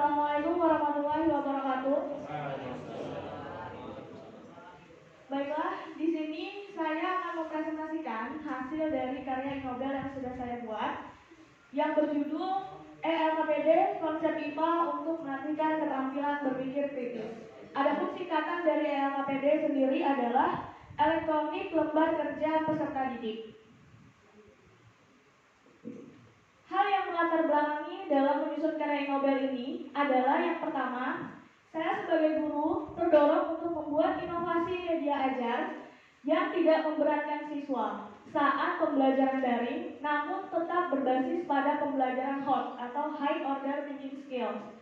Assalamualaikum warahmatullahi wabarakatuh. Baiklah, di sini saya akan mempresentasikan hasil dari karya Nobel yang sudah saya buat yang berjudul ELKPD Konsep IPA untuk Menantikan Keterampilan Berpikir Kritis. Adapun singkatan dari ELKPD sendiri adalah Elektronik Lembar Kerja Peserta Didik. Hal yang melatar belakangi dalam menyusun karya Nobel ini adalah yang pertama, saya sebagai guru terdorong untuk membuat inovasi media ajar yang tidak memberatkan siswa saat pembelajaran daring, namun tetap berbasis pada pembelajaran HOT atau High Order Thinking Skills.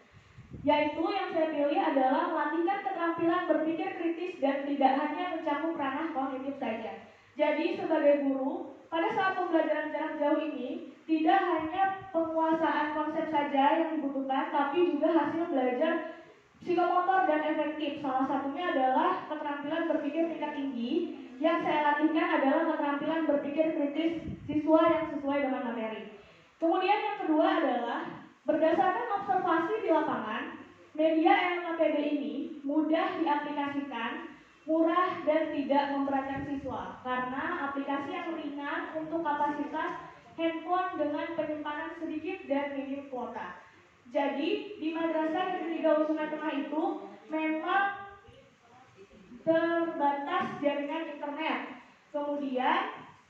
Yaitu yang saya pilih adalah melatihkan keterampilan berpikir kritis dan tidak hanya mencakup ranah kognitif saja. Jadi sebagai guru, pada saat pembelajaran jarak jauh ini, tidak hanya penguasaan konsep saja yang dibutuhkan, tapi juga hasil belajar psikomotor dan efektif. Salah satunya adalah keterampilan berpikir tingkat tinggi. Yang saya latihkan adalah keterampilan berpikir kritis siswa yang sesuai dengan materi. Kemudian yang kedua adalah berdasarkan observasi di lapangan, media ELKPD ini mudah diaplikasikan, murah dan tidak memberatkan siswa karena aplikasi yang ringan untuk kapasitas handphone dengan penyimpanan sedikit dan minim kuota. Jadi di Madrasah Negeri Gaul Sungai Tengah itu memang terbatas jaringan internet. Kemudian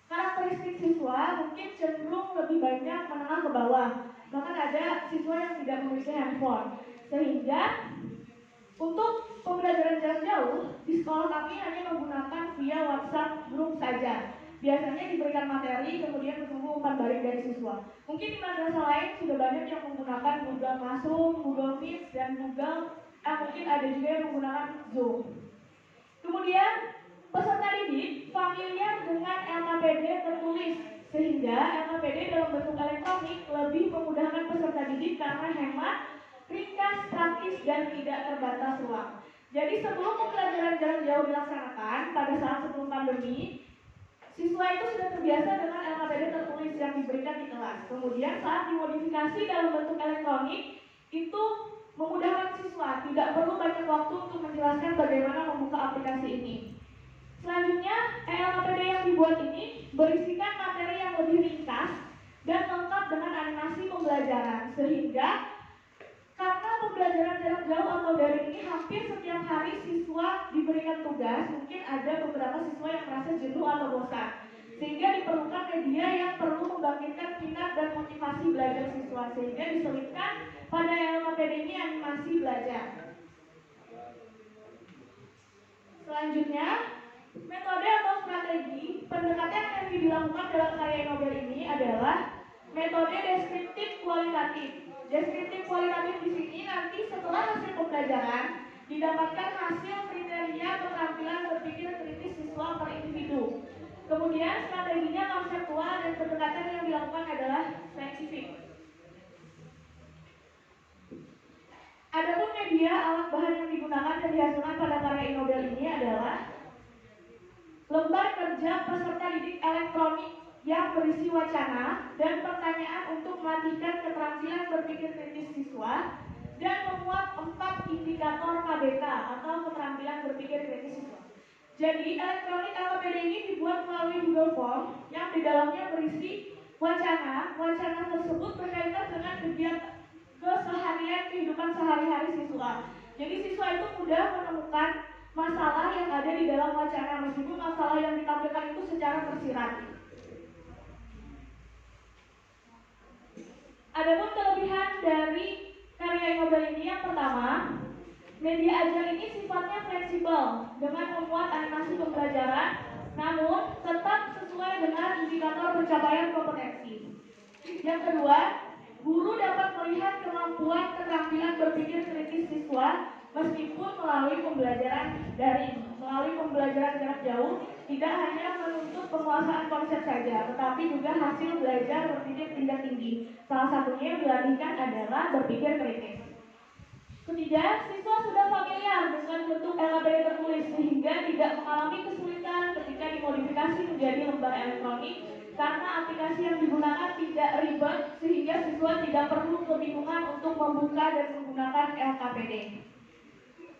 karakteristik siswa mungkin cenderung lebih banyak menengah ke bawah. Bahkan ada siswa yang tidak memiliki handphone. Sehingga untuk pembelajaran jarak jauh di sekolah kami hanya menggunakan via WhatsApp group saja. Biasanya diberikan materi, kemudian menunggu umpan balik dari siswa. Mungkin di madrasah lain sudah banyak yang menggunakan Google Classroom, Google Meet, dan mungkin ada juga yang menggunakan Zoom. Kemudian peserta didik familiar dengan LKPD tertulis, sehingga LKPD dalam bentuk elektronik lebih memudahkan peserta didik karena hemat, ringkas, praktis, dan tidak terbatas ruang. Jadi sebelum pembelajaran jarak jauh dilaksanakan pada saat sebelum pandemi, siswa itu sudah terbiasa dengan LKPD tertulis yang diberikan di kelas. Kemudian saat dimodifikasi dalam bentuk elektronik, itu memudahkan siswa, tidak perlu banyak waktu untuk menjelaskan bagaimana membuka aplikasi ini. Selanjutnya, ELKPD yang dibuat ini berisikan materi yang lebih ringkas dan lengkap dengan animasi pembelajaran, sehingga karena pembelajaran jarak jauh atau daring ini hampir setiap hari siswa diberikan tugas, mungkin ada beberapa siswa yang merasa jenuh atau bosan, sehingga diperlukan media yang perlu membangkitkan minat dan motivasi belajar siswa, sehingga diselipkan pada LKPD ini animasi belajar. Selanjutnya, metode atau strategi pendekatan yang dilakukan dalam karya Nobel ini adalah metode deskriptif kualitatif. Deskriptif kualitatif di sini nanti setelah hasil pembelajaran didapatkan hasil kriteria keterampilan berpikir kritis siswa per individu. Kemudian strateginya konseptual dan pendekatan yang dilakukan adalah saintifik. Adapun media alat bahan yang digunakan dan dihasilkan pada karya Nobel ini adalah lembar kerja peserta didik elektronik yang berisi wacana dan pertanyaan untuk melatihkan keterampilan berpikir kritis siswa dan memuat 4 indikator KBK atau keterampilan berpikir kritis siswa. Jadi elektronik LKPD ini dibuat melalui Google Form yang di dalamnya berisi wacana. Wacana tersebut berkaitan dengan kegiatan keseharian kehidupan sehari-hari siswa. Jadi siswa itu mudah menemukan masalah yang ada di dalam wacana meskipun masalah yang ditampilkan itu secara tersirat. Adapun kelebihan dari karya Nobel ini yang pertama, media ajar ini sifatnya fleksibel dengan memuat animasi pembelajaran, namun tetap sesuai dengan indikator pencapaian kompetensi. Yang kedua, guru dapat melihat kemampuan keterampilan berpikir kritis siswa meskipun melalui pembelajaran daring, melalui pembelajaran jarak jauh, tidak hanya menuntut penguasaan konsep saja, tetapi juga hasil belajar berpikir tingkat tinggi. Salah satunya yang dilatihkan adalah berpikir kritis. Ketiga, siswa sudah familiar dengan bentuk LKPD tertulis sehingga tidak mengalami kesulitan ketika dimodifikasi menjadi lembar elektronik karena aplikasi yang digunakan tidak ribet sehingga siswa tidak perlu kebingungan untuk membuka dan menggunakan LKPD.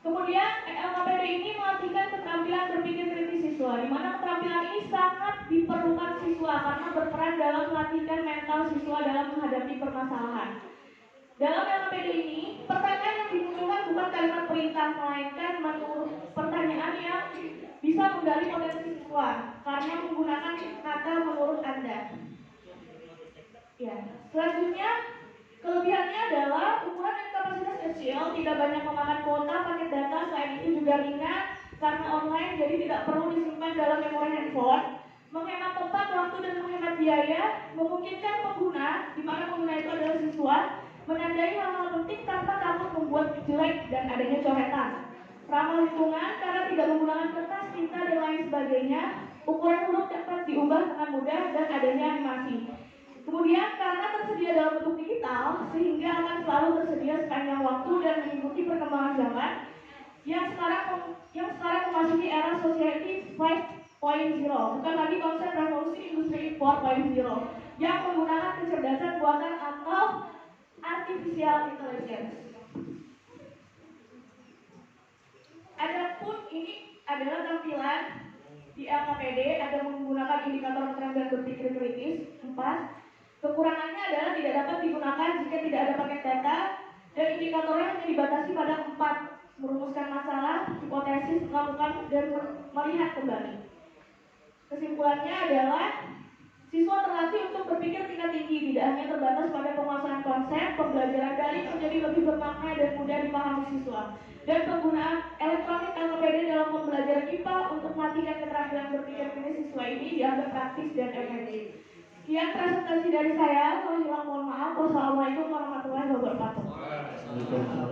Kemudian LKPD ini melatihkan keterampilan berpikir kritis siswa, di mana keterampilan ini sangat diperlukan siswa karena berperan dalam melatihkan mental siswa dalam menghadapi permasalahan. Dalam LKPD ini, pertanyaan yang dimunculkan bukan kalimat perintah, melainkan pertanyaan yang bisa menggali potensi siswa karena menggunakan kata menurut Anda. Ya, selanjutnya kelebihannya adalah ukuran dan kapasitas kecil, tidak banyak memakan kuota paket data, selain itu juga ringan karena online, jadi tidak perlu disimpan dalam memori handphone, menghemat tempat, waktu, dan menghemat biaya, memungkinkan pengguna, di mana pengguna itu adalah siswa, menandai hal-hal penting tanpa takut membuat jelek dan adanya coretan. Ramah lingkungan karena tidak menggunakan kertas, tinta, dan lain sebagainya. Ukuran huruf dapat diubah dengan mudah dan adanya animasi. Kemudian karena tersedia dalam bentuk digital, sehingga akan selalu tersedia sepanjang waktu dan mengikuti perkembangan zaman yang sekarang memasuki era Society 5.0, bukan lagi konsep revolusi industri 4.0 yang menggunakan kecerdasan buatan atau artificial intelligence. Adapun ini adalah tampilan di LKPD, ada menggunakan indikator keterampilan berpikir kritis 4. Kekurangannya adalah tidak dapat digunakan jika tidak ada paket data, dan indikatornya hanya dibatasi pada 4: merumuskan masalah, hipotesis, melakukan, dan melihat kembali. Kesimpulannya adalah siswa terlatih untuk berpikir tingkat tinggi, tidak hanya terbatas pada penguasaan konsep. Pembelajaran daring menjadi lebih bermakna dan mudah dipahami siswa. Dan penggunaan elektronik LKPD dalam pembelajaran IPA untuk melatihkan keterampilan berpikir kritis siswa ini dianggap praktis dan efektif. Sekian presentasi dari saya. Mohon maaf. Wassalamualaikum warahmatullahi wabarakatuh.